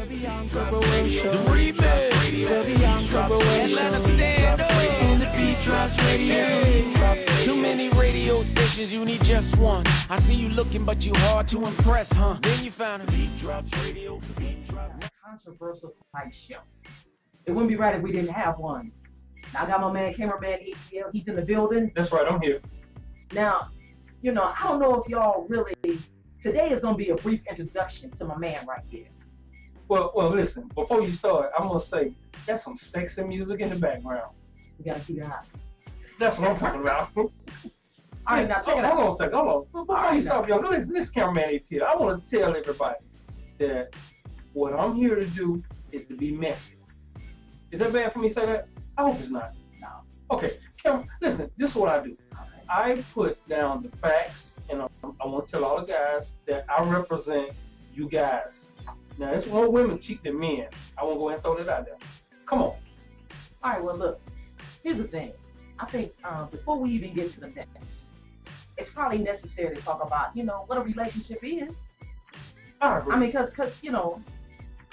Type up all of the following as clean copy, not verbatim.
Bianca, the remix. Bianca, Atlanta stand up. And the beat drops radio. Too many radio stations, you need just one. I see you looking, but you hard to impress, huh? Then you found a beat drops radio. Controversial type show. It wouldn't be right if we didn't have one. I got my man, CameramanATL. He's in the building. That's right, I'm here. Now, you know, I don't know if y'all really. Today is going to be a brief introduction to my man right here. Well, listen. Before you start, I'm gonna say that's some sexy music in the background. We gotta keep it hot. That's what I'm talking about. All right, now check it out. Hold on a second. Hold on. Before you start, y'all, listen. This is CameramanATL. I want to tell everybody that what I'm here to do is to be messy. Is that bad for me to say that? I hope it's not. No. Okay, listen, this is what I do. I put down the facts, and I want to tell all the guys that I represent you guys. Now, it's more women cheat than men. I want to go ahead and throw that out there. Come on. All right, well, look, here's the thing. I think before we even get to the mess, it's probably necessary to talk about, you know, what a relationship is. I agree. I mean, because you know,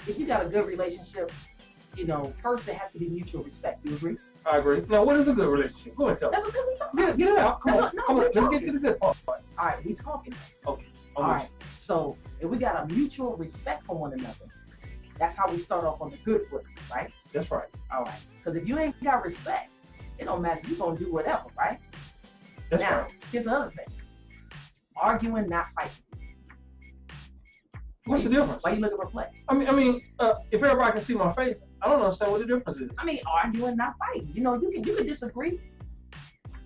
if you got a good relationship, you know, first it has to be mutual respect. Do you agree? I agree. Now, what is a good relationship? Go ahead and tell me. That's what we talking about. Get it out. Come on. Come on. Let's get to the good part. All right, we talking. Okay. All right. So if we got a mutual respect for one another, that's how we start off on the good foot, right? That's right. All right. Because if you ain't got respect, it don't matter. You're going to do whatever, right? That's now, right. Here's the other thing. Arguing, not fighting. What's the difference? Why you looking perplexed? I mean, if everybody can see my face, I don't understand what the difference is. I mean, arguing, not fighting. You know, you can disagree.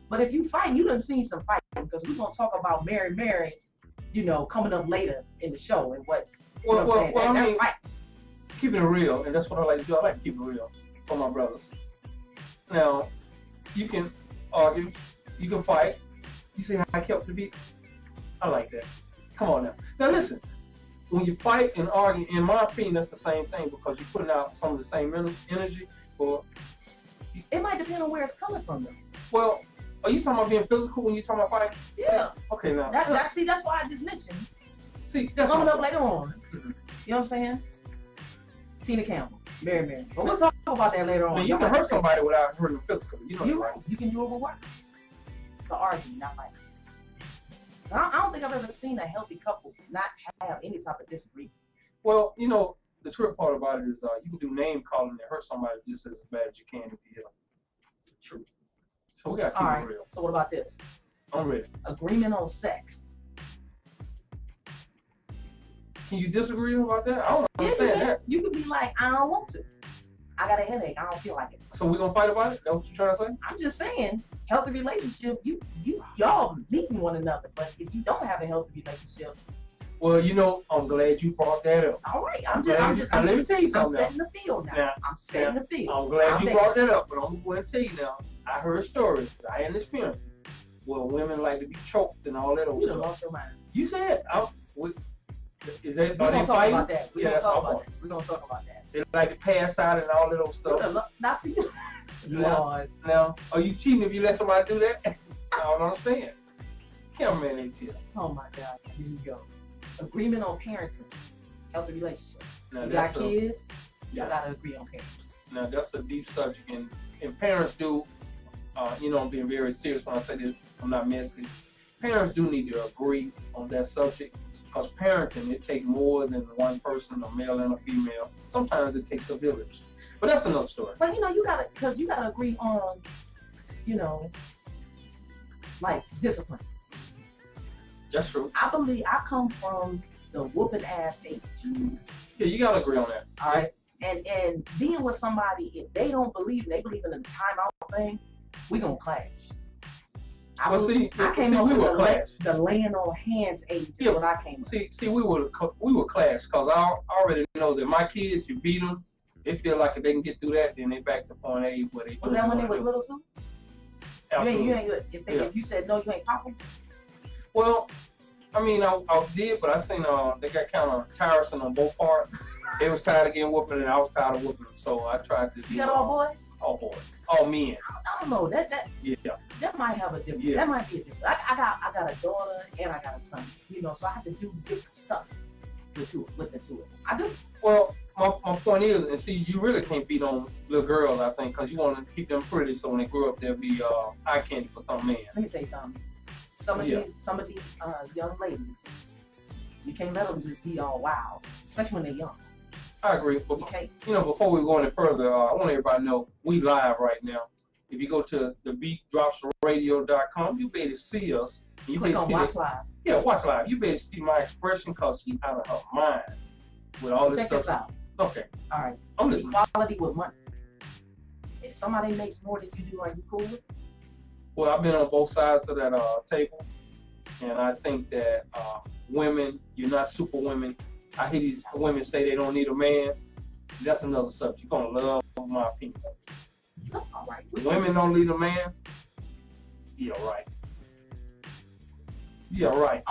But if you fight, you done seen some fighting, because we're going to talk about Mary, you know, coming up later in the show and what, you know what I'm saying? Well, that's fighting. Keeping it real, and that's what I like to do. I like to keep it real for my brothers. Now, you can argue, you can fight. You see how I kept the beat? I like that. Come on now. Now listen, when you fight and argue, in my opinion, that's the same thing, because you're putting out some of the same energy. Or it might depend on where it's coming from, though. Well, are you talking about being physical when you're talking about fighting? Yeah. Okay, now. See, that's why I just mentioned. See, that's coming up later on. You know what I'm saying? Tina Campbell, Mary. But we'll talk about that later on. I mean, you can hurt somebody without hurting them physically. You know you're right. Right. You can do it with words. It's an argument, not fighting. I don't think I've ever seen a healthy couple not have any type of disagreement. Well, you know, the true part about it is you can do name calling and hurt somebody just as bad as you can if you hit them. True. So we got to keep it real. So what about this? I'm ready. Agreement on sex. Can you disagree about that? I don't understand that. You could be like, I don't want to. I got a headache. I don't feel like it. So we're going to fight about it? That's what you're trying to say? I'm just saying, healthy relationship, y'all meeting one another. But if you don't have a healthy relationship. Well, you know, I'm glad you brought that up. All right. I'm let me tell you something. I'm setting the field now. I'm setting the field. I'm glad you brought that up, but I'm going to tell you now. I heard stories. I had experience where women like to be choked and all that old stuff. You lost your mind. You said, is that, we're going to talk about that. We're going to talk about that. We're going to talk about that. They like to pass out and all that old stuff. Now, see, Lord. Now, are you cheating if you let somebody do that? I don't understand. CameramanATL. Oh my God. Here you go. Agreement on parenting. Healthy relationship. Now, you got kids, you got to agree on parenting. Now, that's a deep subject. And parents do, you know, I'm being very serious when I say this. I'm not messy. Parents do need to agree on that subject. Because parenting, it takes more than one person, a male and a female. Sometimes it takes a village. But that's another story. But you know, you gotta agree on, you know, like discipline. That's true. I come from the whooping ass age. Yeah, you gotta agree on that. All right. And being with somebody, if they don't believe, they believe in the timeout thing, we gonna clash. I came up with the laying on hands age is what I came up. See, we would clash, because I already know that my kids, you beat them, they feel like if they can get through that, then they back to point A where they. Was that when they was little too? Absolutely. You ain't if you said no, you ain't popping. Well, I mean, I did, but I seen they got kind of tiresome on both parts. They was tired of getting whooping, and I was tired of whooping them, so I tried to. You got all boys? All boys, all men. I don't know that. Yeah. That might have a difference. Yeah. That might be a difference. I got a daughter and I got a son. You know, so I have to do different stuff with the two. I do. Well, my point is, and see, you really can't beat on little girls, I think, because you want to keep them pretty, so when they grow up, they'll be eye candy for some man. Let me say something. Some of these young ladies, you can't let them just be all wild, especially when they're young. I agree. But, before we go any further, I want everybody to know we live right now. If you go to thebeatdropsradio.com, you'll be able to see us. You click on watch live. Yeah, watch live. You'll be able to see my expression because she's out of her mind with all this stuff. Check us out. Okay. All right. I'm listening. Equality with money. If somebody makes more than you do, are you cool with it? Well, I've been on both sides of that table, and I think that women, you're not super women. I hear these women say they don't need a man. That's another subject. You're gonna love my opinion. All right. Women don't need a man. Yeah, right. Yeah, right.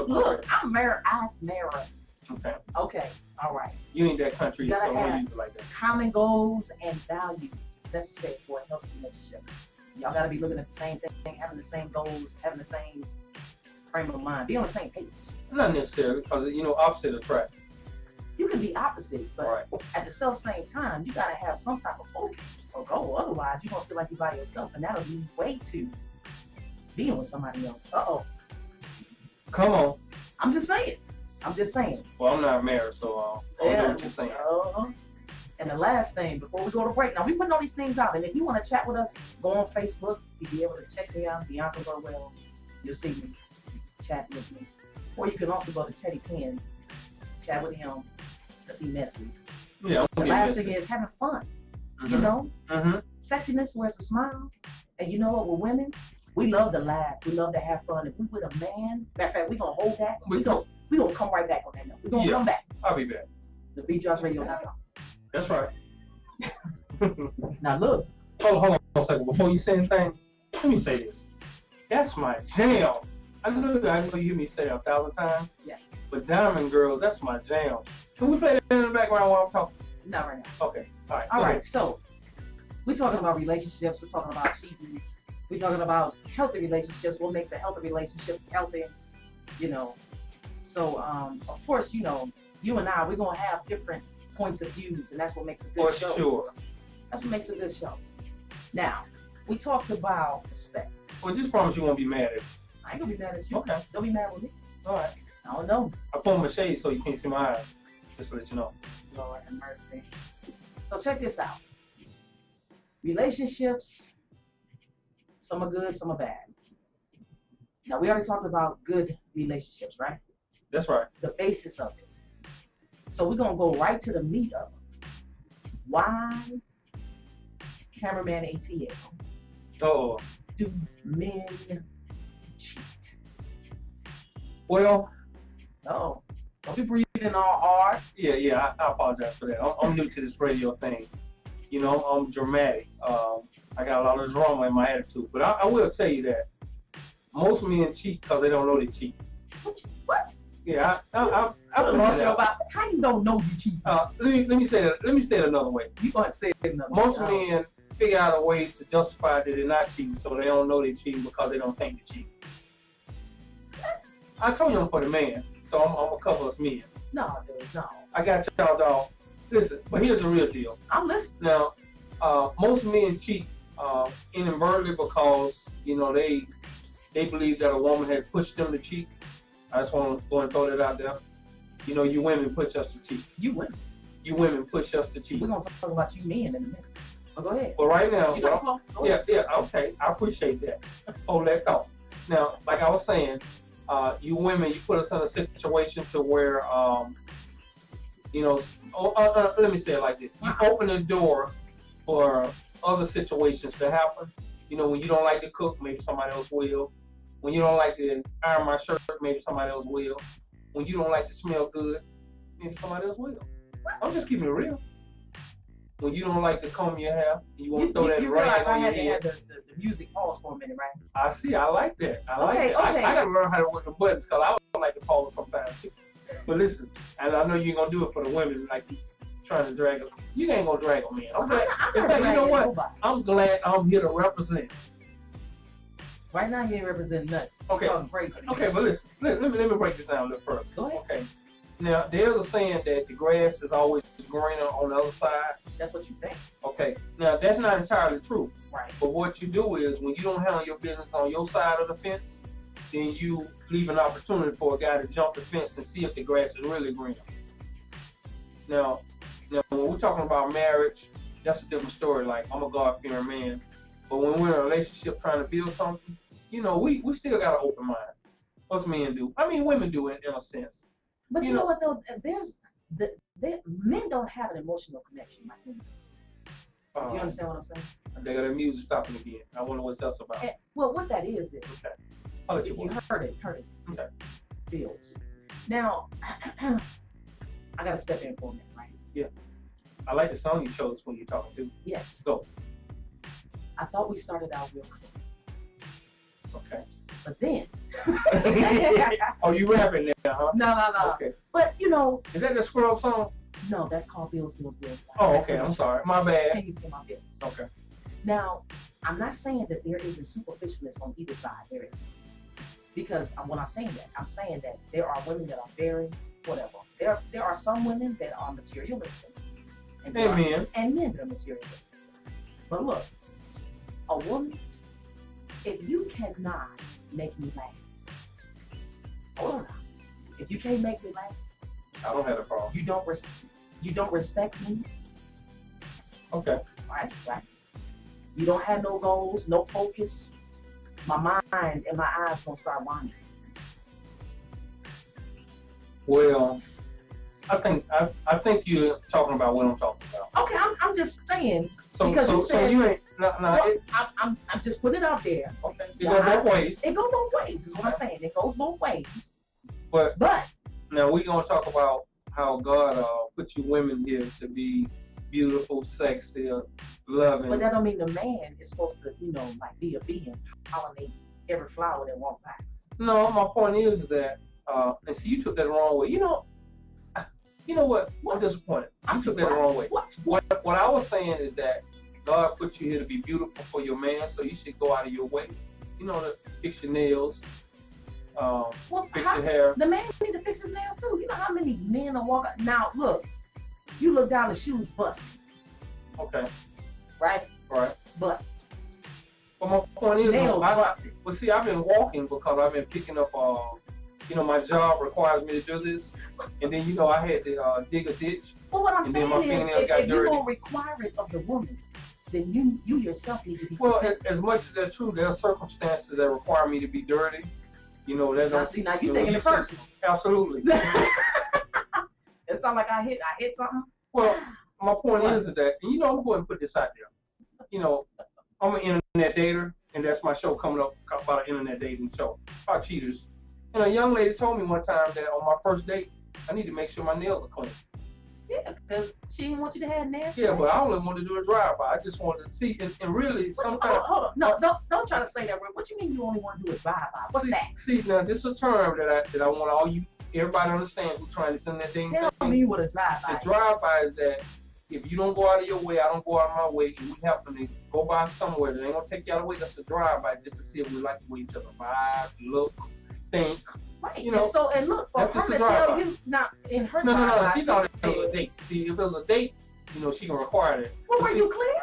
Look, I'm married. I married. Okay. Okay. All right. You ain't that country, so don't use it like that. Common goals and values is necessary for a healthy relationship. Y'all gotta be looking at the same thing, having the same goals, having the same frame of mind, be on the same page. Not necessarily, because opposite attract. You can be opposite, but at the same time, you gotta have some type of focus or goal. Otherwise, you're gonna feel like you're by yourself, and that'll lead way to being with somebody else. Come on. I'm just saying. Well, I'm not married, so I don't know what you're saying. And the last thing, before we go to break, now we putting all these things out, and if you want to chat with us, go on Facebook. You'll be able to check me out, Bianca Burwell. You'll see me, chat with me. Or you can also go to Teddy Penn, chat with him, because he's messy. Yeah, the last thing is having fun. Mm-hmm. You know? Mm-hmm. Sexiness wears a smile. And you know what, with women, we love to laugh. We love to have fun. If we with a man, matter of fact, we're going to hold that. We're gonna come right back on that note. We're going to come back. I'll be back. TheBeatDropsRadio.com. That's right. Now look. Hold on a second. Before you say anything, let me say this. That's my jam. I know you hear me say it 1,000 times. Yes. But Diamond Girls, that's my jam. Can we play that in the background while I'm talking? Not right now. Okay. All right. All right. So we're talking about relationships. We're talking about cheating. We're talking about healthy relationships. What makes a healthy relationship healthy? So of course, you and I, we're gonna have different points of views, and that's what makes a good show. For sure. That's what makes a good show. Now, we talked about respect. Well, just promise you won't be mad at me. I ain't gonna be mad at you. Okay. Don't be mad with me. All right. I don't know. I pulled my shades so you can't see my eyes. Just to let you know. Lord have mercy. So check this out. Relationships, some are good, some are bad. Now, we already talked about good relationships, right? That's right. The basis of it. So we're going to go right to the meat of it. Why CameramanATL do men cheat? Well, don't be breathing all hard. Yeah, I apologize for that. I'm new to this radio thing. I'm dramatic. I got a lot of drama in my attitude. But I will tell you that most men cheat because they don't know they cheat. What? Yeah, I lost your about. How you don't know you cheat? Let me say that. Let me say it another way. You gonna say it another way? Most men figure out a way to justify that they're not cheating, so they don't know they're cheating because they don't think they're cheating. What? I told you I'm for the man, so I'm gonna cover us men. No, dude, no. I got y'all, dog. Listen, but here's the real deal. I'm listening. Now, most men cheat inadvertently because they believe that a woman had pushed them to cheat. I just want to go and throw that out there. You women push us to cheat. You women. You women push us to cheat. We're gonna talk about you men in a minute. But go ahead. Well, right now, yeah, okay, I appreciate that. Hold that thought. Now, like I was saying, you women, you put us in a situation to where, let me say it like this: you open the door for other situations to happen. When you don't like to cook, maybe somebody else will. When you don't like to iron my shirt, maybe somebody else will. When you don't like to smell good, maybe somebody else will. I'm just keeping it real. When you don't like to comb your hair, you want to throw that right on your head. The music pause for a minute, right? I see. I like that. Okay. I got to learn how to work the buttons because I don't like to pause sometimes. But listen, and I know you ain't going to do it for the women like you trying to drag them. You ain't going to drag them in. I'm glad. In fact, you know what? Nobody. I'm glad I'm here to represent. Right now, you ain't representing nothing. Okay. Crazy. Okay, but listen. Let me break this down a little further. Go ahead. Okay. Now, there's a saying that the grass is always greener on the other side. That's what you think. Okay. Now, that's not entirely true. Right. But what you do is, when you don't handle your business on your side of the fence, then you leave an opportunity for a guy to jump the fence and see if the grass is really greener. Now, when we're talking about marriage, that's a different story. Like, I'm a God-fearing man. But when we're in a relationship trying to build something, you know, we still got an open mind. Us men do. I mean, women do it in a sense. But you know what though? Men don't have an emotional connection like women. You understand what I'm saying? They got their music stopping again. I wonder what's else about. Well, what that is okay. I'll let if you you heard it. Okay. Bills. Now, I gotta step in for a minute, right? Yeah. I like the song you chose when you're talking to. Yes. Go. I thought we started out real quick. Okay. But then. Oh, you rapping now, huh? No. Okay. But you know. Is that the Scrub song? No, that's called Bills. Oh, okay. I'm sorry. My bad. Can you pay my bills? Okay. Now, I'm not saying that there isn't superficialness on either side. There is. Because when I'm saying that there are women that are very whatever. There are some women that are materialistic. And men that are materialistic. But look, a woman, if you cannot make me laugh, hold on now. If you can't make me laugh, I don't have a problem. You don't respect me. Okay. Right. You don't have no goals, no focus. My mind and my eyes gonna start wandering. Well, I think you're talking about what I'm talking about. Okay, I'm just saying. So you ain't I'm just putting it out there. Okay. It goes both ways. It goes both ways, is what I'm saying. It goes both ways. But now we're gonna talk about how God put you women here to be beautiful, sexy, loving. But that don't mean the man is supposed to, like be a bee and pollinate every flower that walks by. No, my point is that, and see, you took that the wrong way. You know what? I'm disappointed. You took that the wrong way. What I was saying is that God put you here to be beautiful for your man, so you should go out of your way. To fix your nails, fix your hair. The man need to fix his nails too. You know how many men are walking? Now, look, you look down, the shoes busted. Okay. Right? Busted. But my point is, nails busted. Well, see, I've been walking because I've been picking up, my job requires me to do this. And then, I had to dig a ditch. Well, what I'm saying is, if you're going to require it of the woman, then you yourself need to be as much as that's true, there are circumstances that require me to be dirty. Now you're taking it personal. Absolutely. It sounds like I hit something. Well, my point is that, I'm going to go ahead and put this out there. I'm an internet dater, and that's my show coming up about an internet dating show about cheaters. And a young lady told me one time that on my first date, I need to make sure my nails are clean. Yeah, because she didn't want you to have nasty. Yeah, but I only wanted to do a drive-by. I just wanted to see, and really, sometimes. Hold on. No, don't try to say that word. What you mean you only want to do a drive-by? What's that? See, now, this is a term that I want everybody to understand who's trying to send that thing. Tell me what a drive-by is. The drive-by is that if you don't go out of your way, I don't go out of my way, and we happen to go by somewhere that ain't going to take you out of the way, that's a drive-by just to see if we like the way each other vibe, look, think. Right. And look, for her to tell you, now, in her No, she thought it was a date. See, if it was a date, she can require that. Well, were you clear?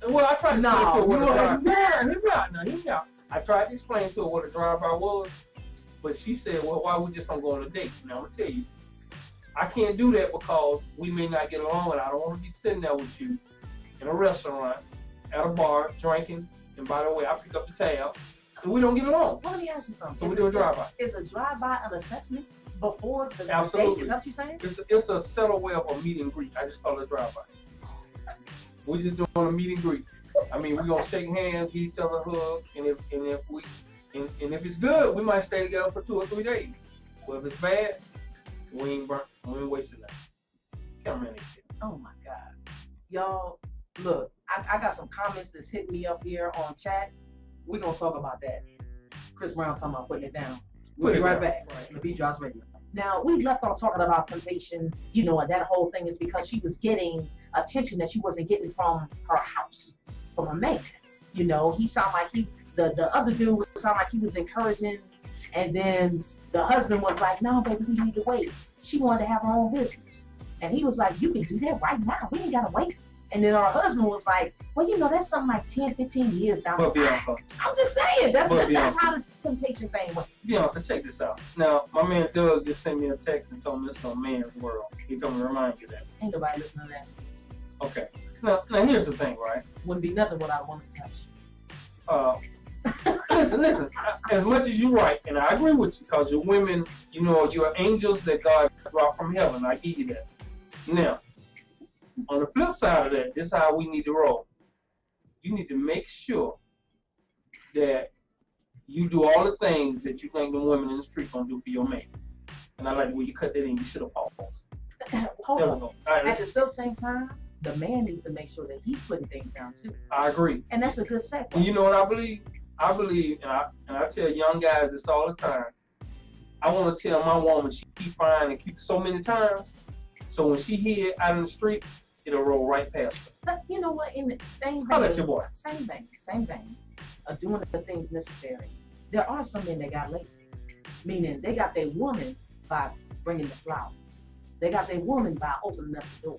Well, I tried to explain to her what a drive-by. Hear me out. I tried to explain to her what a drive-by was, but she said, well, why we just don't go on a date? Now, I'm going to tell you, I can't do that because we may not get along, and I don't want to be sitting there with you in a restaurant, at a bar, drinking, and by the way, I pick up the tab, and we don't get along. Well, let me ask you something. So we do a drive-by. Is a drive-by an assessment before the date? Absolutely. Is that what you're saying? It's a subtle way of a meet and greet. I just call it a drive-by. We're just doing a meet and greet. I mean, we're gonna shake hands, give each other a hug, and if it's good, we might stay together for 2 or 3 days. But if it's bad, we ain't wasting that. CameramanATL. Oh my God, y'all! Look, I got some comments that's hitting me up here on chat. We're gonna talk about that. Chris Brown talking about putting it down. We'll be right back. The Beat Drops Radio. Now, we left off talking about temptation, and that whole thing is because she was getting attention that she wasn't getting from her house, from her man. He sounded like the other dude sounded like he was encouraging, and then The husband was like, no, baby, we need to wait. She wanted to have her own business. And he was like, you can do that right now. We ain't got to wait. And then our husband was like, well, you know, that's something like 10, 15 years down the line. I'm just saying, that's how the temptation thing went. Bianca, check this out. Now, my man Doug just sent me a text and told me this is a man's world. He told me to remind you that. Ain't nobody listening to that. Okay. Now here's the thing, right? Wouldn't be nothing without a woman's touch. Listen. As much as you're right, and I agree with you, because you're women, you know, you're angels that God dropped from heaven. I give you that. Now, on the flip side of that, this is how we need to roll. You need to make sure that you do all the things that you think the women in the street gonna do for your man. And I like the way you cut that in. You should have paused. Hold on. Right, at the same time, the man needs to make sure that he's putting things down too. I agree. And that's a good segue. And you know what I believe? I believe, and I tell young guys this all the time. I want to tell my woman she fine and cute so many times, so when she hear it out in the street, it'll roll right past her. But you know what? In the same I'll let your boy. Same vein of doing the things necessary. There are some men that got lazy, meaning they got their woman by bringing the flowers. They got their woman by opening up the door.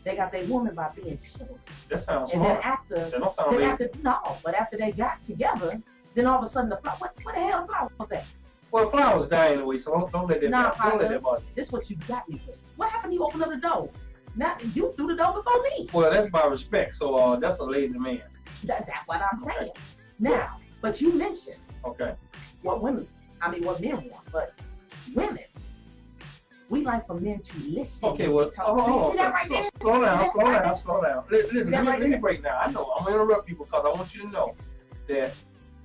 They got their woman by being chivalrous. That sounds and smart. That don't sound lazy. But after they got together, then all of a sudden the flower. What the hell flower was that? Well, the flowers die anyway, so don't let that. Don't let that bother. This is what you got me with. What happened? You opened up the door. Now you threw the door before me. Well, that's by respect. So that's a lazy man. That's what I'm saying. Now, but you mentioned what men want, but women, we like for men to listen. Okay, well, see that right there? Slow down. Listen, let me break down. I know I'm gonna interrupt you because I want you to know that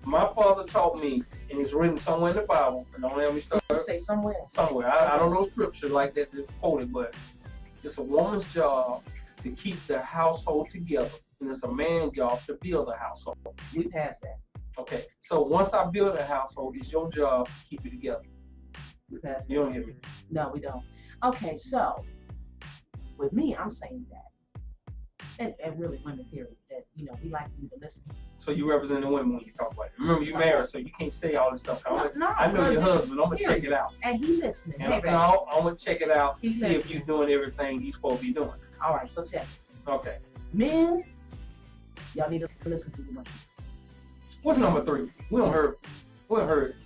my father taught me, and it's written somewhere in the Bible. And don't let me start. You say somewhere. Somewhere. I don't know scripture like that that's quoted, but it's a woman's job to keep the household together, and it's a man's job to build a household. We passed that. Okay, so once I build a household, it's your job to keep it together. We passed that. You don't hear me? No, we don't. Okay, so with me, I'm saying that, and really women, period, that we like you to listen. So you represent the women when you talk about it. Remember, you married, so you can't say all this stuff. No, I know your husband. I'm gonna check it out. And he listening. And no, I'm gonna check it out. See if you're doing everything he's supposed to be doing. All right, so check. Okay. Men, y'all need to listen to your women. What's number 3? We don't heard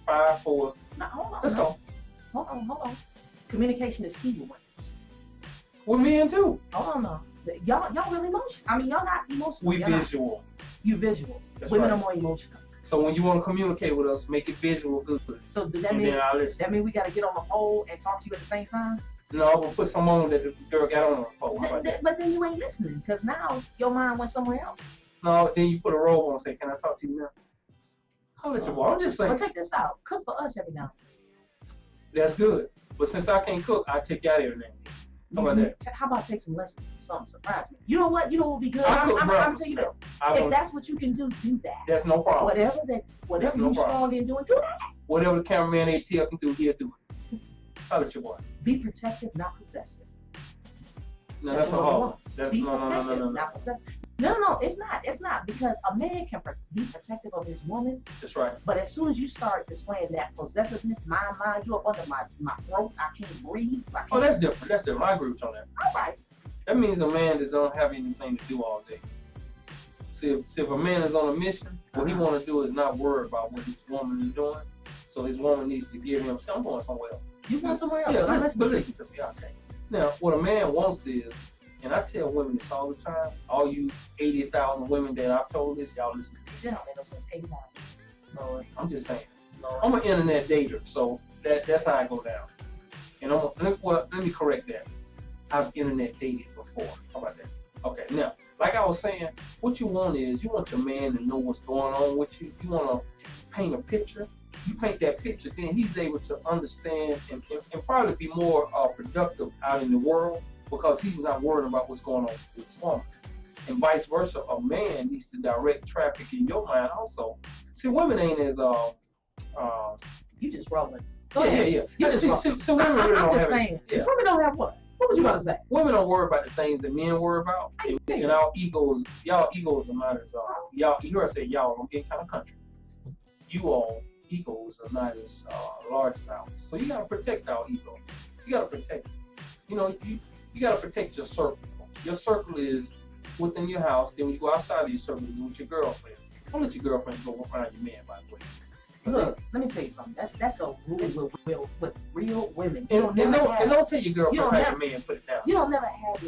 5, 4. No, hold on. Let's go. Hold on. Communication is key with women. With men too. Hold on now. Y'all really emotional. I mean, y'all not emotional. We visual. You visual. That's women right. are more emotional. So when you want to communicate with us, make it visual good. So does that mean we got to get on the pole and talk to you at the same time? No, we'll put some on that the girl got on the pole. But then you ain't listening because now your mind went somewhere else. No, then you put a robe on and say, "Can I talk to you now?" I'll let you walk. I'm just saying. Well, check this out. Cook for us every now and then. That's good. But since I can't cook, I take you out every now and then. How about that? How about take some lessons? Something surprise me. You know what? You know what would be good? I'm telling you this. If that's what you can do, do that. That's no problem. Whatever you're strong in doing, do that. Whatever the CameramanATL can do, he'll do it. I'll let you walk. Be protective, not possessive. No, that's a hard. Be protective, not possessive. No, it's not. It's not because a man can be protective of his woman. That's right. But as soon as you start displaying that possessiveness, my, you up under my throat, I can't breathe. Oh, that's different. That's different. I agree with you on that. All right. That means a man that don't have anything to do all day. See, if a man is on a mission, what he want to do is not worry about what his woman is doing. So his woman needs to give him, I'm going somewhere else. You going somewhere else? Yeah, but listen to me. Okay. Now, what a man wants is, and I tell women this all the time, all you 80,000 women that I've told this, y'all listen to this. Yeah, man, no sense. 80,000. Lord, I'm just saying. Lord. I'm an internet dater, so that's how I go down. And let me correct that. I've internet dated before. How about that? Okay, now, like I was saying, what you want is, you want your man to know what's going on with you. You want to paint a picture. You paint that picture, then he's able to understand and probably be more productive out in the world because he's not worried about what's going on with his woman. And vice versa, a man needs to direct traffic in your mind also. See, women ain't as you just rolling. Go ahead. Yeah. You just so women really don't have saying. Yeah. Women don't have what? What was you about to say? Women don't worry about the things that men worry about. And our egos, y'all egos are not as y'all. You heard I say y'all. I'm getting kind of country. You all egos are not as large as ours. So you gotta protect our ego. You gotta protect it. You know, you gotta protect your circle. Your circle is within your house. Then when you go outside of your circle, you're with your girlfriend. Don't let your girlfriend go around your man, by the way. Look, let me tell you something. That's a rule with real women. And don't tell your girlfriend how your man put it down. You don't never have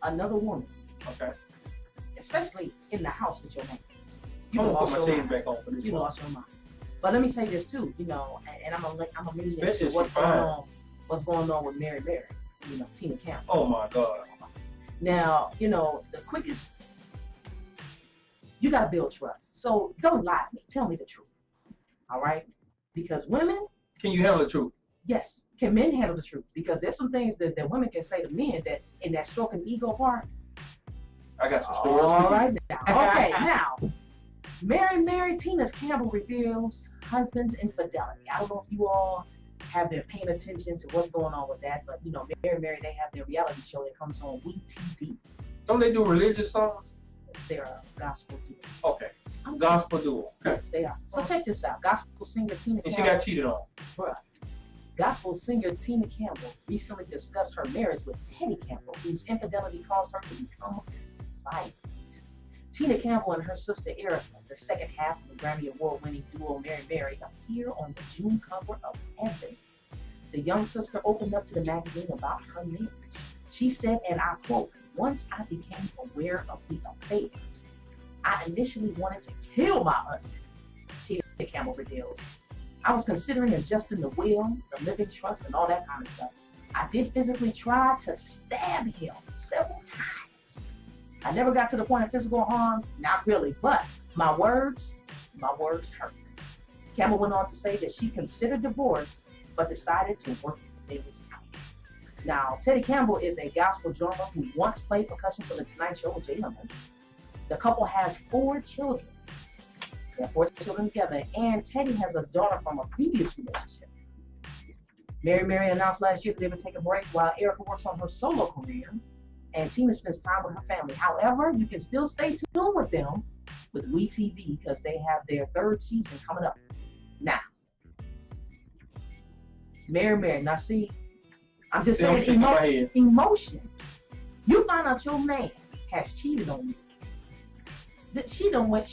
another woman. Okay. Especially in the house with your man. You don't put my shades back on for this. You lost your mind. But let me say this too, you know, and I'm gonna mention what's going on with Mary, you know, Tina Campbell. Oh my God. Now, you know, the quickest, you gotta build trust. So don't lie to me. Tell me the truth. All right? Because women. Can you handle the truth? Yes. Can men handle the truth? Because there's some things that women can say to men that in that stroking ego part. I got some stories. All right now. Okay, now. Mary Tina Campbell reveals husband's infidelity. I don't know if you all have been paying attention to what's going on with that, but you know, Mary, they have their reality show that comes on WeTV. Don't they do religious songs? They're a gospel duo. Okay. Gospel duo. Okay. Yes, they are. So check this out. Gospel singer Tina Campbell. And she got cheated on. Bruh. Gospel singer Tina Campbell recently discussed her marriage with Teddy Campbell, whose infidelity caused her to become violent. Tina Campbell and her sister Erica, the second half of the Grammy Award-winning duo Mary, appear on the June cover of Heaven. The young sister opened up to the magazine about her marriage. She said, and I quote, "Once I became aware of the affair, I initially wanted to kill my husband," Tina Campbell reveals. "I was considering adjusting the will, the living trust, and all that kind of stuff. I did physically try to stab him several times. I never got to the point of physical harm, not really, but my words hurt." Campbell went on to say that she considered divorce, but decided to work things out. Now, Teddy Campbell is a gospel drummer who once played percussion for The Tonight Show with Jay Leno. The couple has 4 children. They have 4 children together, and Teddy has a daughter from a previous relationship. Mary announced last year that they would take a break while Erica works on her solo career, and Tina spends time with her family. However, you can still stay tuned with them with WeTV because they have their 3rd season coming up. Now, Mary. Now see, I'm just saying emotion. You find out your man has cheated on you. That she done went,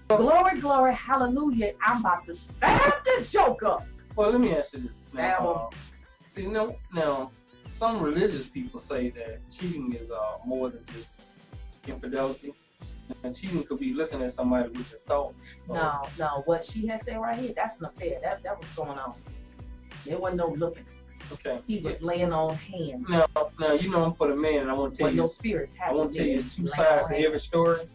glory, hallelujah, I'm about to stab this joker. Well, let me ask you this. Stab him. See, now, some religious people say that cheating is more than just infidelity. And cheating could be looking at somebody with your thoughts. No, what she had said right here, that's an affair. That was going on. There wasn't no looking. Okay. He was laying on hands. Now you know I'm for the man, and I want to tell you. No spirits I want to tell you 2 sides to every story.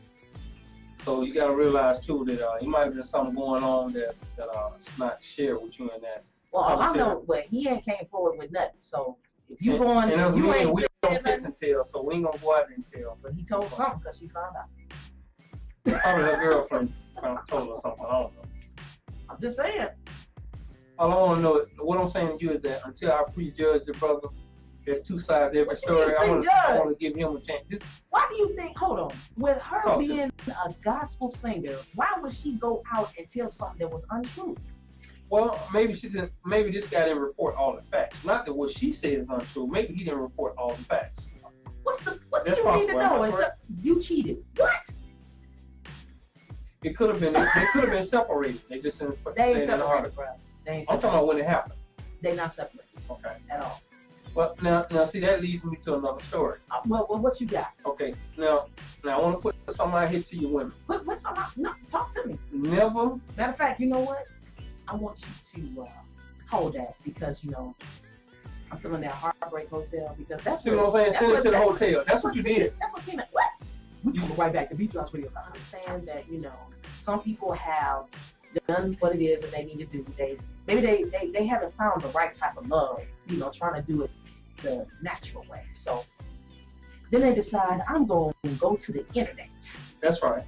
So you got to realize too that it might have been something going on that's not shared with you in that. Well, I know, but he ain't came forward with nothing. So if you and you ain't we don't kiss and tell, so we ain't gonna go out and tell. But he told something because she found out. Probably her girlfriend told her something. I don't know. I'm just saying. All I want to know, what I'm saying to you is that until I prejudge the brother, there's 2 sides to every story. I want to give him a chance. Why do you think? Hold on. With her being a gospel singer, why would she go out and tell something that was untrue? Well, maybe she didn't. Maybe this guy didn't report all the facts. Not that what she said is untrue. Maybe he didn't report all the facts. What do you need to know? You cheated. What? It could have been. They could have been separated. They just didn't put They ain't separated, bro. I'm talking about when it happened. They not separated. Okay. At all. Well, now see, that leads me to another story. Well, what you got? Okay. Now I want to put something out here to you women. Put something out. No, talk to me. Never. Matter of fact, you know what? I want you to hold that because, you know, I'm feeling that Heartbreak Hotel because that's what I'm saying. Send it to the hotel. That's what you did. That's what Tina. What? We can go right back to Beach House Radio. I understand that, you know, some people have done what it is that they need to do. Maybe they haven't found the right type of love, you know, trying to do it the natural way. So then they decide, I'm going to go to the internet. That's right.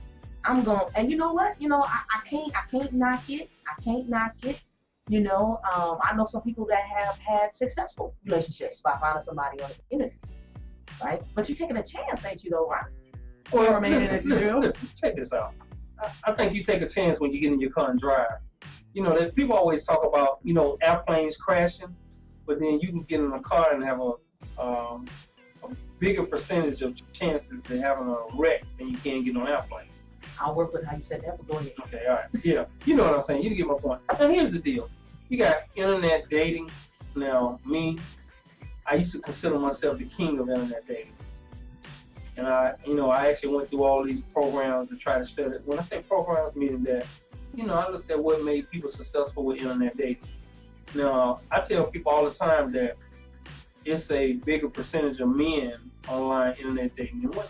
And you know what? You know, I can't knock it. I can't knock it. You know, I know some people that have had successful relationships by finding somebody on the internet, right? But you're taking a chance, ain't you, though, right? Well, listen, check this out. I think you take a chance when you get in your car and drive. You know, that people always talk about, you know, airplanes crashing, but then you can get in a car and have a bigger percentage of chances to having a wreck than you can get on an airplane. I'll work with how you said that, but go ahead. Okay, all right. Yeah, you know what I'm saying. You get my point. Now, here's the deal. You got internet dating. Now, I used to consider myself the king of internet dating. And I actually went through all these programs to try to study. When I say programs, meaning that, I looked at what made people successful with internet dating. Now, I tell people all the time that it's a bigger percentage of men online internet dating than women.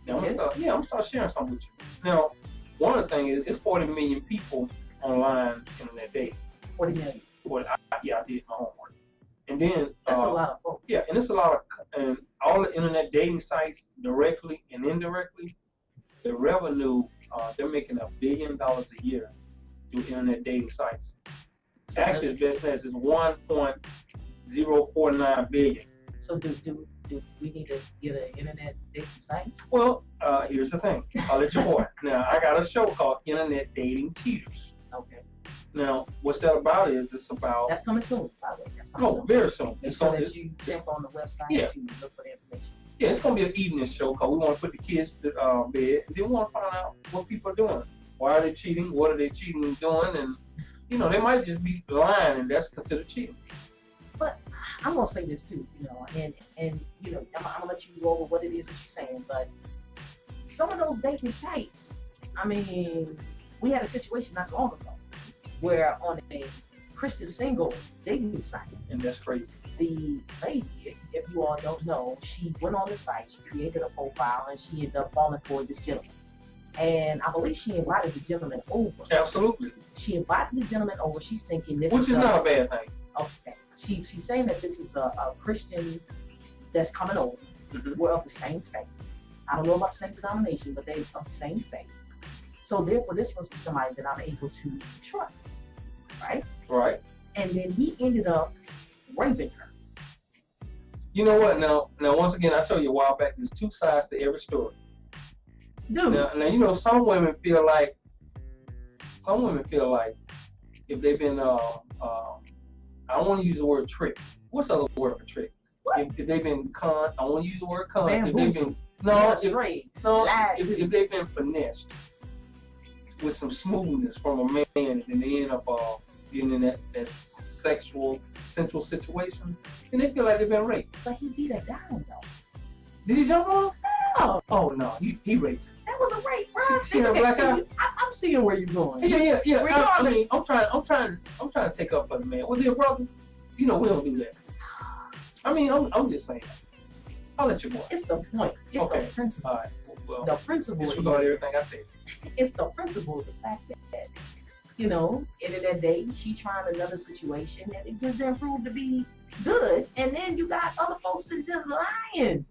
Now, I'm gonna start sharing something with you. Now, one of the things is it's 40 million people online internet dating. 40 million. I did my homework. And then that's a lot of folks. Yeah, and it's a lot of, and all the internet dating sites, directly and indirectly, the revenue, they're making $1 billion a year through internet dating sites. So actually, the best is 1.049 billion. So do we need to get an internet dating site? Well, here's the thing. I'll let you boy. Now, I got a show called Internet Dating Cheaters. Okay. Now, what's that about is it's about... That's coming soon, by the way. That's coming soon. Very soon. Make sure that you check on the website to look for the information. Yeah, it's going to be an evening show because we want to put the kids to bed. And then we want to find out what people are doing. Why are they cheating? What are they cheating and doing? And, they might just be lying, and that's considered cheating. But I'm going to say this too, and I'm going to let you go over what it is that you're saying, but some of those dating sites, we had a situation not long ago where on a Christian single dating site. And that's crazy. The lady, if you all don't know, she went on the site, she created a profile, and she ended up falling for this gentleman. And I believe she invited the gentleman over. Absolutely. She invited the gentleman over. She's thinking this Which is not a bad thing. Okay. She's saying that this is a Christian that's coming over. Mm-hmm. We're of the same faith. I don't know about the same denomination, but they're of the same faith. So therefore, this must be somebody that I'm able to trust, right? Right. And then he ended up raping her. You know what? Now once again, I told you a while back, there's two sides to every story. Dude. Now some women feel like if they've been I don't want to use the word trick. What's the other word for trick? If they've been con, I want to use the word con. If they've been if they've been finessed with some smoothness from a man, and then they end up getting in that sexual sensual situation, and they feel like they've been raped. But he beat her down though. Did he jump on her? No. Oh no, he raped her. That was a rape, bro. See her black eye? I'm seeing where you're going. Yeah. I'm trying to take up for the man. Was he a brother? We don't do that. I'm just saying. I'll let you go. It's the point. It's the principle. All right. Well, the principle. Disregard everything I said. It's the principle of the fact that, internet dating, she tried another situation and it just didn't prove to be good. And then you got other folks that's just lying.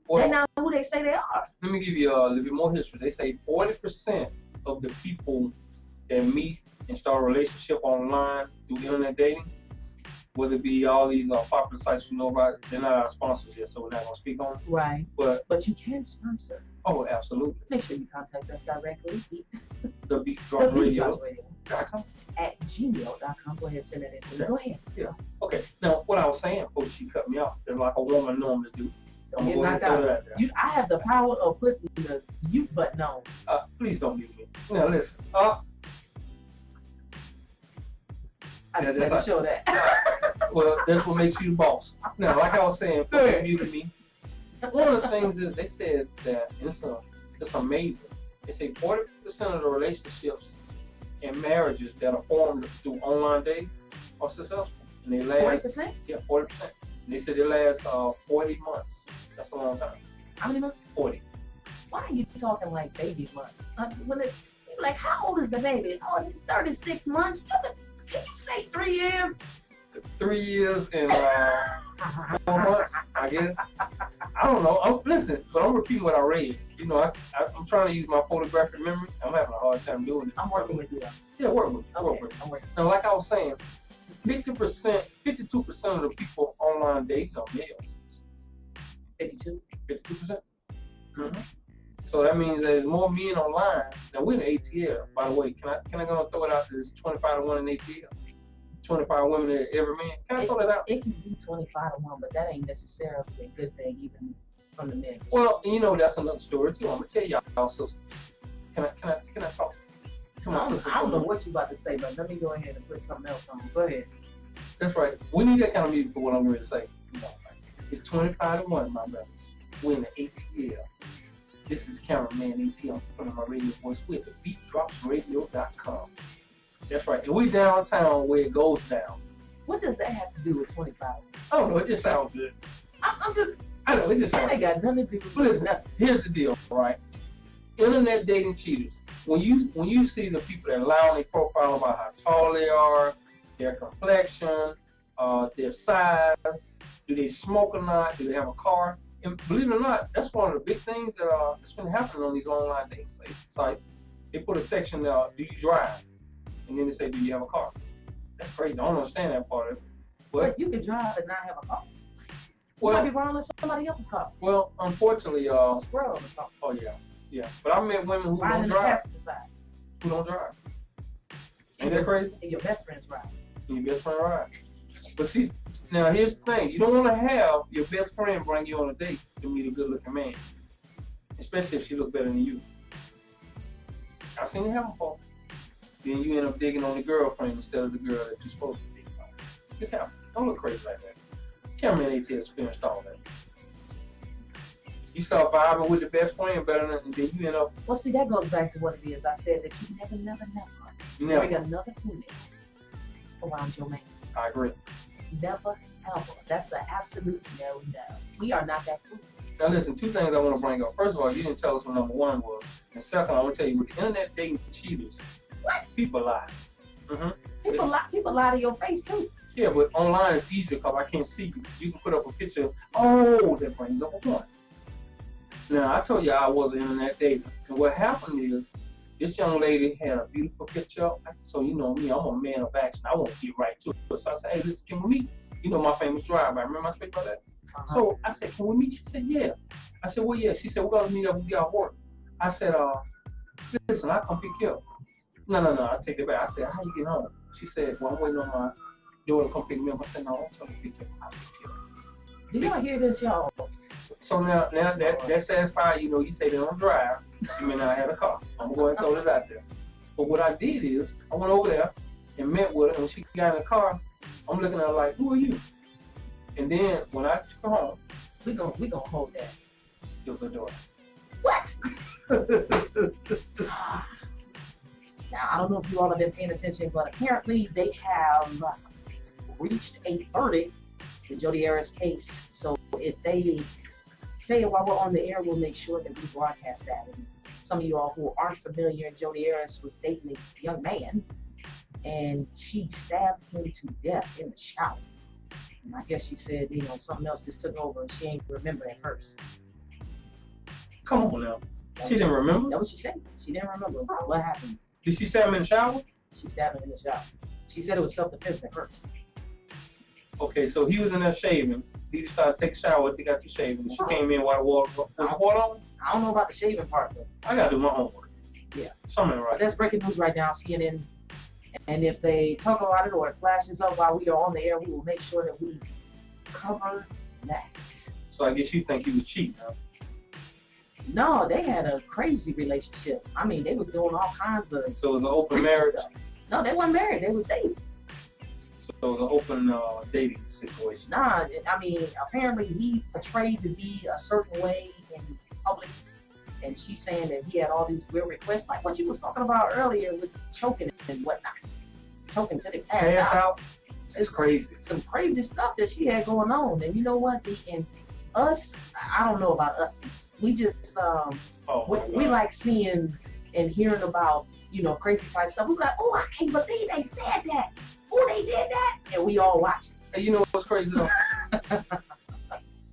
Well, they're not who they say they are. Let me give you a little bit more history. They say 40% of the people that meet and start a relationship online through internet dating, whether it be all these popular sites you know about, they're not our sponsors yet, so we're not going to speak on it. Right. But you can sponsor. Oh, absolutely. Make sure you contact us directly. TheBeatDropRadio.com. At gmail.com. Go ahead and send that in to me. Go ahead. Yeah. Okay. Now, what I was saying before she cut me off, is like a woman normally do. I have the power of putting the mute button on. Please don't mute me. Now listen. I just had to show that. Well, that's what makes you the boss. Now, like I was saying, before you muted me, one of the things is they said that it's amazing. They say 40% of the relationships and marriages that are formed through online dating are successful, and they last 40%. Yeah, 40%. And they said they last 40 months. That's a long time. How many months? 40. Why are you talking like baby months? Like, how old is the baby? Oh, it's 36 months. Can you say 3 years? 3 years and 4 months, I guess. I don't know. Listen, but I'm repeating what I read. I'm trying to use my photographic memory. I'm having a hard time doing it. I'm working with you. Yeah, work with me. Okay, I'm working. Now, like I was saying, 52% of the people online dating are males. 52? 52%. Mm-hmm. So that means there's more men online. Now we're in the ATL, by the way. Can I go and throw it out there? It's 25-1 in ATL. 25 women every man. Can I throw that out? It can be 25-1, but that ain't necessarily a good thing even from the men. Well, you know that's another story too. I'm gonna tell y'all sisters. Can I talk to my sister? I don't know what you about to say, but let me go ahead and put something else on. Go ahead. That's right. We need that kind of music for what I'm going to say. It's 25-1, my brothers. We're in the ATL. This is CameramanATL. I'm putting my radio voice with the BeatDropsRadio.com. That's right. And we downtown where it goes down. What does that have to do with 25? I don't know. It just sounds good. I know. It just sounds good. That ain't got nothing to do with Listen, here's the deal, right? Internet dating cheaters. When you see the people that lie on their profile about how tall they are, their complexion, their size, do they smoke or not, do they have a car? And believe it or not, that's one of the big things that's been happening on these online dating sites. They put a section there, do you drive? And then they say, do you have a car? That's crazy. I don't understand that part of it. But you can drive and not have a car. You might be wrong with somebody else's car. Well, unfortunately, scrub or something. Oh yeah. But I met women who don't drive. Who don't drive. Ain't that crazy? And your best friend's ride. And your best friend ride. But see, now here's the thing. You don't want to have your best friend bring you on a date to meet a good-looking man. Especially if she looks better than you. I've seen it happen before. Then you end up digging on the girlfriend instead of the girl that you're supposed to dig on. It's happening. Don't look crazy like that. CameramanATL experienced all that. You start vibing with the best friend better than, and then you end up. Well, see, that goes back to what it is. I said that you never bring another female around your man. I agree. Never, ever. That's an absolute no. We are not that cool. Now listen, two things I want to bring up. First of all, you didn't tell us what number one was. And second, I want to tell you, with the internet dating cheaters, what? People lie. People lie to your face too. Yeah, but online it's easier because I can't see you. You can put up a picture. Oh, that brings up a point. Now, I told you I was an internet dater. And what happened is, this young lady had a beautiful picture. I said, so you know me, I'm a man of action. I want to get right to it. So I said, hey, listen, can we meet? You know my famous drive-by. Remember I spoke about that? So I said, can we meet? She said, yeah. I said, well, yeah. She said, we're going to meet up. We got work. I said, listen, I'll come pick you up. No, I take it back. I said, how you get home? She said, well, I'm waiting on my daughter to come pick me up. I said, no, I'm trying to pick you up. I'll pick you up. Do y'all hear this, y'all? So now that satisfied, you know, you say they don't drive. She may not have a car. I'm going to throw this out there. But what I did is, I went over there and met with her, and when she got in the car, I'm looking at her like, who are you? And then when I took her home, we gonna hold that. It was her daughter. What? Now, I don't know if you all have been paying attention, but apparently they have reached a verdict in Jodi Arias' case. So if they say it while we're on the air, we'll make sure that we broadcast that. And some of you all who aren't familiar, Jodi Arias was dating a young man, and she stabbed him to death in the shower. And I guess she said, you know, something else just took over, and she ain't remember at first. Come on now. She didn't remember? That's what she said. She didn't remember what happened. Did she stab him in the shower? She stabbed him in the shower. She said it was self-defense at first. Okay, so he was in there shaving. He decided to take a shower. They got you shaving. She came in while the water was the water on? I don't know about the shaving part, though. I gotta do my homework. Yeah. Something right. But that's breaking news right now, CNN. And if they talk about it or it flashes up while we are on the air, we will make sure that we cover that. So I guess you think he was cheating, huh? No, they had a crazy relationship. I mean, they was doing all kinds of. So it was an open marriage? Stuff. No, they weren't married. They was dating. So it was an open dating situation? Nah, I mean, apparently he portrayed to be a certain way in public, and she's saying that he had all these weird requests, like what you was talking about earlier with choking and whatnot. Choking to the ass out. It's crazy. Some crazy stuff that she had going on. And you know what? And us, I don't know about us. We just, we like seeing and hearing about, you know, crazy type stuff. We like, oh, I can't believe they said that. Oh, they did that. And we all watch it. Hey, you know what's crazy though?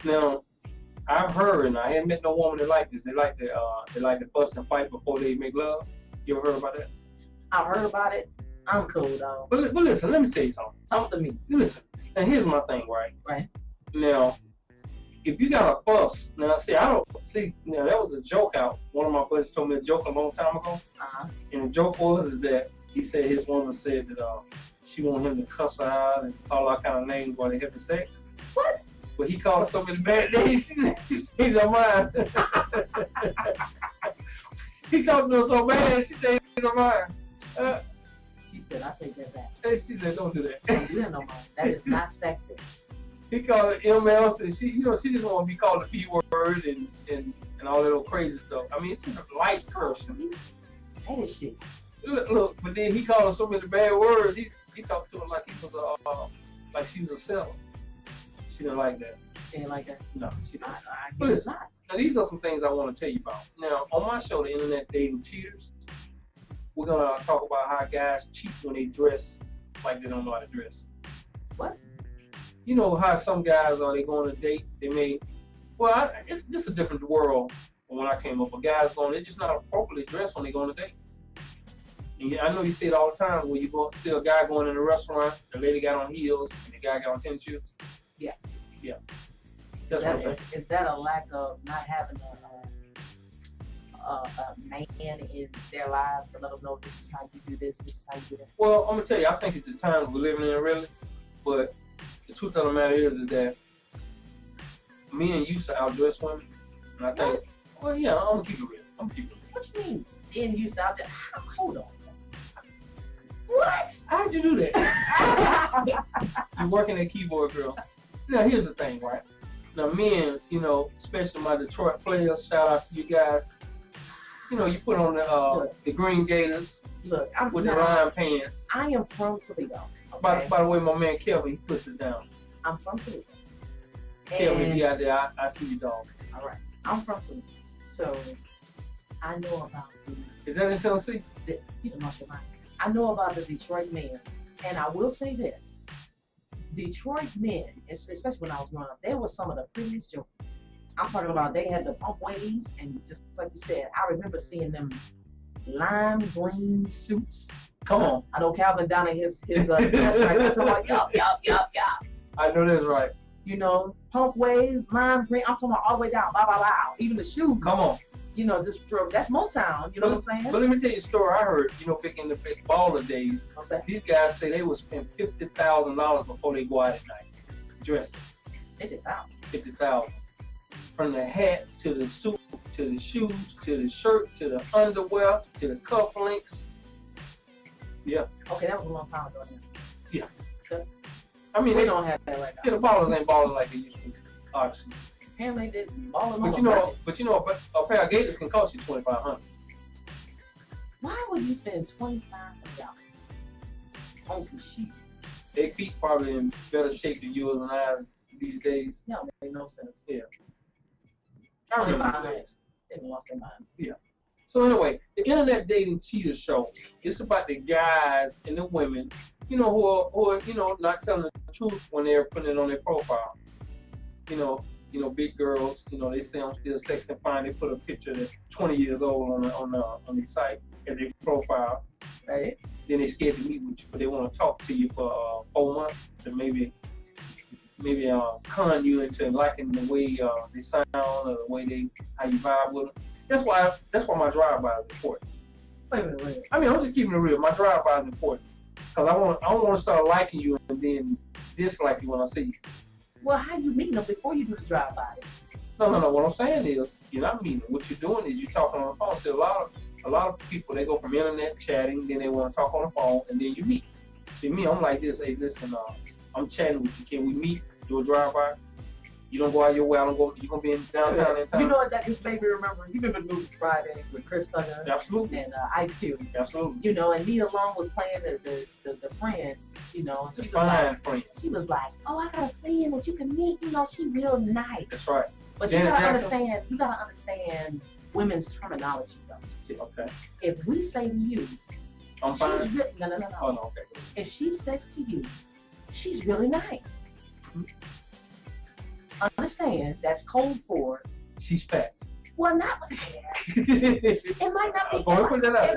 Now, I've heard, and I haven't met no woman that like this. They like to fuss and fight before they make love. You ever heard about that? I've heard about it. I'm cool, though. But listen, let me tell you something. Talk to me. Listen, now here's my thing, right? Right. Now, if you got a fuss, now see, I don't see. Now that was a joke out. One of my buddies told me a joke a long time ago, and the joke was is that he said his woman said that she wanted him to cuss her out and call all kind of names while they having sex. What? But he called her so many bad names, she changed her mind. He talked to her so bad, she changed her mind. She said, "I take that back." She said, "Don't do that." Don't do that no more. That is not sexy. He called it ML, and she just want to be called the P word and all that little crazy stuff. I mean, it's just a light person. That is shit. Look, but then he called her so many bad words. He talked to her like he was like she was a seller. She didn't like that. She ain't like that. No, she didn't. I But guess listen, not. now these are some things I want to tell you about. Now, on my show, The Internet Dating Cheaters, we're gonna talk about how guys cheat when they dress like they don't know how to dress. What? You know how some guys they go on a date, it's just a different world from when I came up. A guy's they're just not appropriately dressed when they go on a date. And I know you see it all the time where you see a guy going in a restaurant, the lady got on heels, and the guy got on tennis shoes. Yeah. Yeah. That's what I'm saying. Is that a lack of not having a man in their lives to let them know this is how you do this is how you do that? Well, I'm gonna tell you, I think it's the times we're living in, really. But the truth of the matter is that men used to outdress women, and I think, well, yeah, I'm gonna keep it real. What you mean? Men used to outdress? Hold on. What? How'd you do that? You're working at keyboard, girl. Now, here's the thing, right? Now, men, especially my Detroit players, shout out to you guys. You put on the green gaiters Look, with the lime pants. I am from Toledo. By Okay? the way, my man Kelvin, he puts it down. I'm from Toledo. Kelvin, be out there. I see you, dog. All right. I'm from Toledo. So, I know about Is that in Tennessee? You don't know your mind. I know about the Detroit men, and I will say this. Detroit men, especially when I was growing up, they were some of the prettiest jokers. I'm talking about they had the pump waves, and just like you said, I remember seeing them lime green suits. Come on. I know Calvin down in his dress right now talking about, yup. I know that's right. Pump waves, lime green. I'm talking about all the way down, bow. Even the shoes. Come on. That's Motown, you know what I'm saying? But let me tell you a story I heard, back in the big baller days. What's that? These guys say they would spend $50,000 before they go out at night. Dressing. 50,000. $50,000. From the hat to the suit, to the shoes, to the shirt, to the underwear, to the cufflinks. Yeah. Okay, that was a long time ago. Yeah. I mean, they don't have that right now. Yeah, the ballers ain't balling like they used to, obviously. Apparently, they didn't ball them But a pair of gators can cost you $2,500. Why would you spend $2,500 on some shoes? Their feet probably in better shape than yours and I these days. Yeah, it make no sense. Yeah. I remember those days. They lost their mind. Yeah. So anyway, the Internet Dating Cheater Show, it's about the guys and the women, who are not telling the truth when they're putting it on their profile. Big girls, they say I'm still sex and fine. They put a picture that's 20 years old on the site as their profile. Right. Then they're scared to meet with you, but they want to talk to you for 4 months to maybe con you into liking the way they sound or the way how you vibe with them. That's why my drive-by is important. Wait a minute. I mean, I'm just keeping it real. My drive-by is important because I don't want to start liking you and then dislike you when I see you. Well, how you meeting them before you do the drive-by? No. What I'm saying is, you're not meeting them. What you're doing is you're talking on the phone. See, a lot of people, they go from internet chatting, then they want to talk on the phone, and then you meet. See, me, I'm like this. Hey, listen, I'm chatting with you. Can we meet? Do a drive-by? You don't go out your way. I don't go. You gonna be in downtown in time. You know what that just made me remember? You remember the movie Friday with Chris Tucker? Absolutely. And Ice Cube. Absolutely. And Nia Long was playing the friend. And she was like, "Oh, I got a friend that you can meet. She real nice." That's right. But you gotta understand women's terminology though. Okay. If we say to you, I'm fine. she's no. Oh no. Okay. If she says to you, she's really nice. Understand that's code for she's fat. Well, not. It might not be. It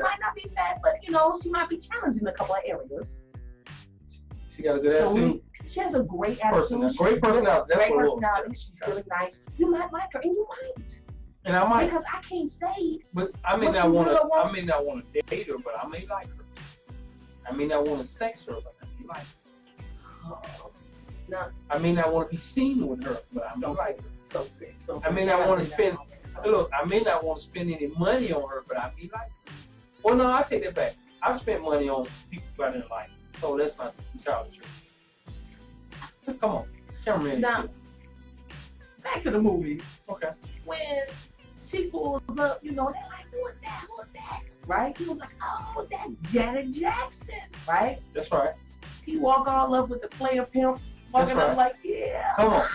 might not be fat, but she might be challenged in a couple of areas. She got a good attitude. She has a great attitude. Great personality. Great personality. She's really nice. You might like her, and you might. And I might. Because I can't say. But I may not want to. I may not want to date her, but I may like her. I may not want to sex her, but I may like her. Oh, no. I may not want to be seen with her, but I may like her. So sick. I may not want to spend. Look, I may not want to spend any money on her, but I may like her. Well, no, I take that back. I've spent money on people I didn't like, so that's not childish. Come on, cameraman. Now, back to the movie. Okay. When she pulls up, you know, they're like, who is that? Who is that? Right? He was like, oh, that's Janet Jackson. Right? That's right. He walk all up with the player pimp, walking up like, yeah. Come on.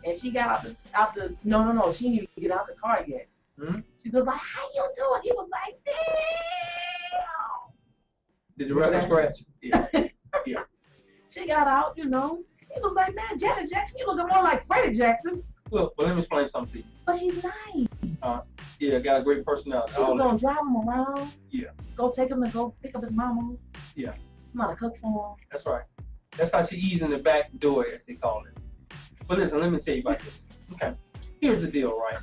And she got out the no, she didn't even get out the car yet. Mm-hmm. She was like, how you doing? He was like, damn. Did the record scratch? Yeah. Yeah. She got out, you know. He was like, man, Janet Jackson, you looking more like Freddie Jackson. Look, well, let me explain something to you. But she's nice. Yeah, got a great personality. She was going to drive him around. Yeah. Go take him to go pick up his mama. Yeah. I'm going to cook for him. That's right. That's how she eased in the back door, as they call it. But listen, let me tell you about this. Okay. Here's the deal, right?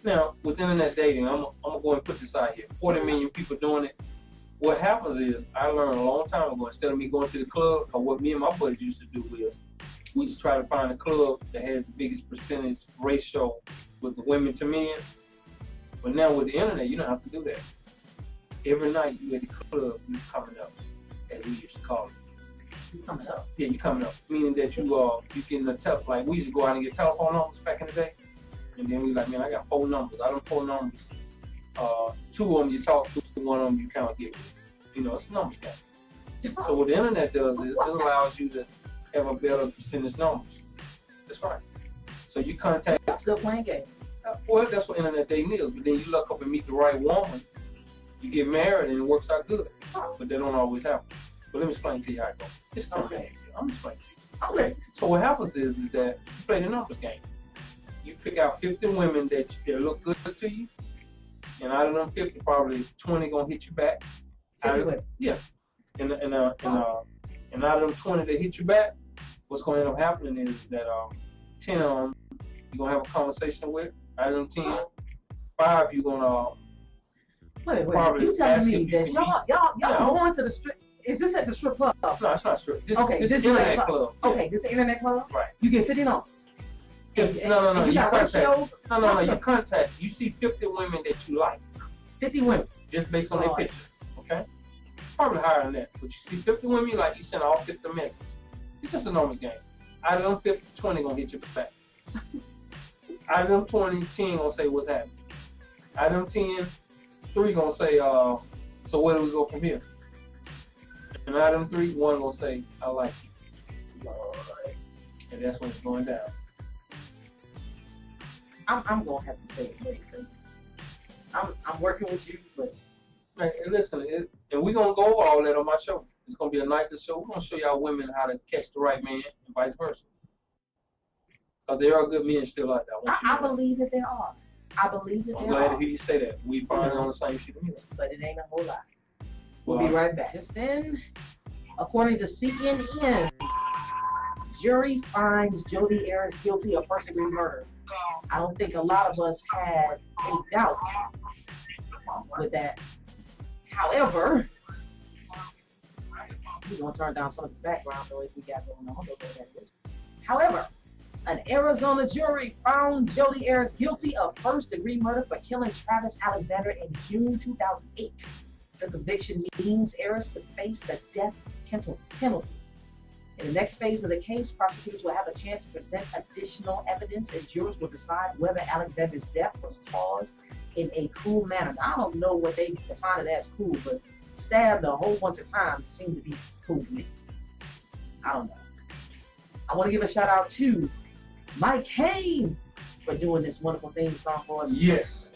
Now, with internet dating, I'm going to go and put this out here. 40 million people doing it. What happens is, I learned a long time ago, instead of me going to the club, or what me and my buddies used to do is, we used to try to find a club that has the biggest percentage ratio with the women to men. But now with the internet, you don't have to do that. Every night you at the club, you coming up, as we used to call it. You coming up? Yeah, you coming up. Meaning that you getting the like we used to go out and get telephone numbers back in the day. And then we like, man, I got 4 numbers. I don't 4 numbers. 2 of them you talk to, 1 of them you can't get with. You know, it's a numbers game. So what the internet does is it allows you to have a better percentage numbers. That's right. So you contact. I'm still playing games. Well, that's what internet dating is. But then you look up and meet the right woman, you get married, and it works out good. But that don't always happen. But let me explain to you how it goes. It's okay. I'm explaining to you. I'm listening. So what happens is that you play the numbers game. You pick out 50 women that look good to you, and out of them 50, probably 20 gonna hit you back. 50 women. Yeah. And out of them 20 that hit you back, what's gonna end up happening is that 10 of them you're gonna have a conversation with. Out of them 10, 5 you're gonna wait. You telling me that y'all going to the strip? Is this at the strip club? No, it's not strip. This is internet club. Okay, this is the internet club. Right. You get 50 numbers. No. You got ratios. No. You contact. You see 50 women that you like. 50 women. Just based on their pictures. Okay. Probably higher than that. But you see 50 women you like, you send all 50 messages. It's just a numbers game. Out of them 50, 20 gonna hit you back. Out of them 20, 10 gonna say what's happening. Out of them 10, 3 gonna say, so where do we go from here? And out of them 3, 1 gonna say, I like you. Lord. And that's when it's going down. I'm gonna have to take it because I'm working with you, but man, and listen, and we're gonna go over all that on my show. It's gonna be a nightly show. We're gonna show y'all women how to catch the right man and vice versa. Because there are good men still out there. I believe that there are. I'm glad to hear you say that. We finally on the same sheet of music. But it ain't a whole lot. We'll be right back. Just then, according to CNN, jury finds Jodi Arias guilty of first-degree murder. I don't think a lot of us had any doubts with that. However, we're going to turn down some of this background noise we got going on. However, an Arizona jury found Jodi Arias guilty of first-degree murder for killing Travis Alexander in June 2008. The conviction means Arias could face the death penalty. In the next phase of the case, prosecutors will have a chance to present additional evidence, and jurors will decide whether Alexander's death was caused in a cruel manner. Now, I don't know what they define it as cruel, but stabbed a whole bunch of times seemed to be cruel to me. I don't know. I want to give a shout out to Mike Kane for doing this wonderful theme song for us. Yes.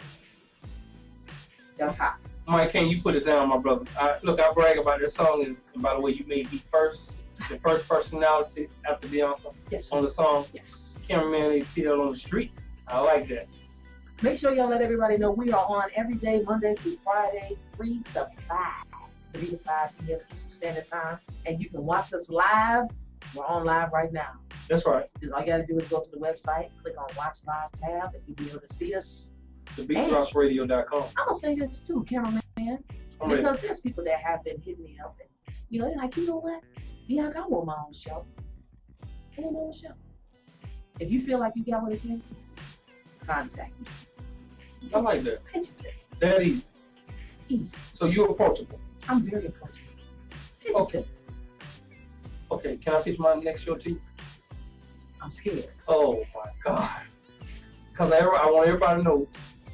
That's hot. Mike Kane, you put it down, my brother. I brag about this song, and by the way, you made me first. The first personality after Bianca on the song. Yes. CameramanATL on the street. I like that. Make sure y'all let everybody know we are on every day, Monday through Friday, 3 to 5 p.m. Eastern Standard Time. And you can watch us live We're on live right now. That's right. Just all you gotta do is go to the website, click on Watch Live tab, and you'll be able to see us. TheBeatDropsRadio.com. I'm gonna say this too, cameraman, because there's people that have been hitting me up, and they're like, you know what, Bianca, I want my own show. I want my own show. If you feel like you got what it takes, contact me. I like that. Pitch it to me. That easy. Easy. So you're approachable. I'm very approachable. Pitch it to me. Okay, can I pitch my next show to you? I'm scared. Oh my God. Because I want everybody to know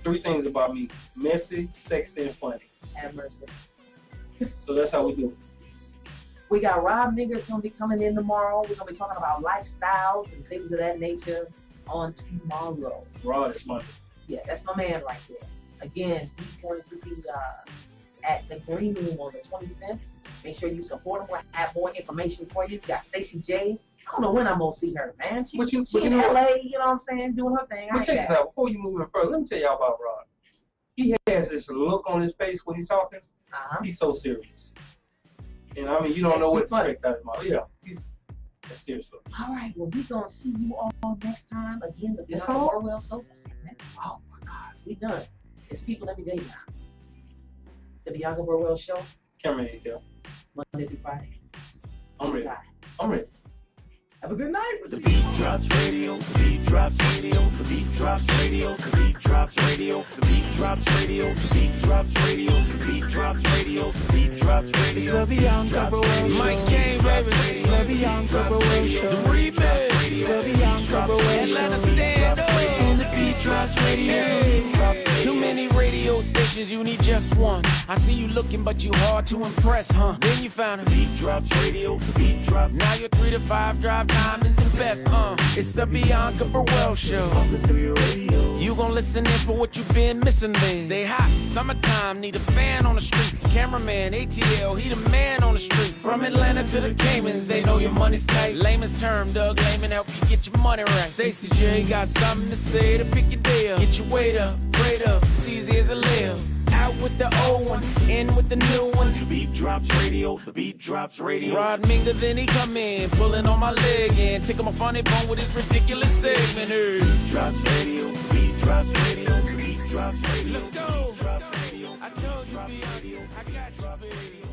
3 things about me: messy, sexy, and funny. Have mercy. So that's how we do it. We got Rob Nigger's gonna be coming in tomorrow. We're gonna be talking about lifestyles and things of that nature on tomorrow. Rod is Monday. Yeah, that's my man right there. Again, he's going to be at the Green Room on the 25th. Make sure you support him. We'll have more information for you. You got Stacey J. I don't know when I'm gonna see her, man. She in LA, you know what I'm saying, doing her thing. But check this out. Before you move in further, let me tell y'all about Rod. He has this look on his face when he's talking. He's so serious. And I mean, you don't know what to expect out of him. Yeah, he's serious. All right, well, we're gonna see you all next time. Again, the Bianca Burwell Sofa segment. Oh my God, we done. It's people every day now. The Bianca Burwell Show. CameramanATL. Monday through Friday. I'm ready. I'm ready. Have a good night. The beat drops radio, the beat drops radio, the beat drops radio, the beat drops radio, the beat drops radio, the beat drops radio, the beat drops radio, the beat drops radio. It's the Bianca Burwell Show. Mike Kane, baby. It's the Bianca Burwell Show. The remix. It's the Bianca Burwell Show. Atlanta stand up. And the beat drops radio. Too many radio stations, you need just one. I see you looking, but you hard to impress, huh? Then you found a beat drops radio, the beat drop. Now your 3 to 5 drive time is the best, It's the Bianca Burwell Show. You gon' listen in for what you've been missing, man. They hot, summertime, need a fan on the street. CameramanATL, he the man on the street. From Atlanta to the Caymans, they know your money's tight. Layman's term, Doug Layman, help you get your money right. Stacey J got something to say to pick your day up. Get your weight up, grade up, it's easy as a layup. Out with the old one, in with the new one. The beat drops radio, the beat drops radio. Rod Minga, then he come in, pulling on my leg and tickle my funny bone with his ridiculous segment. Beat drops radio, the beat drops radio, the beat drops radio. Let's go. I told you, I got you, radio.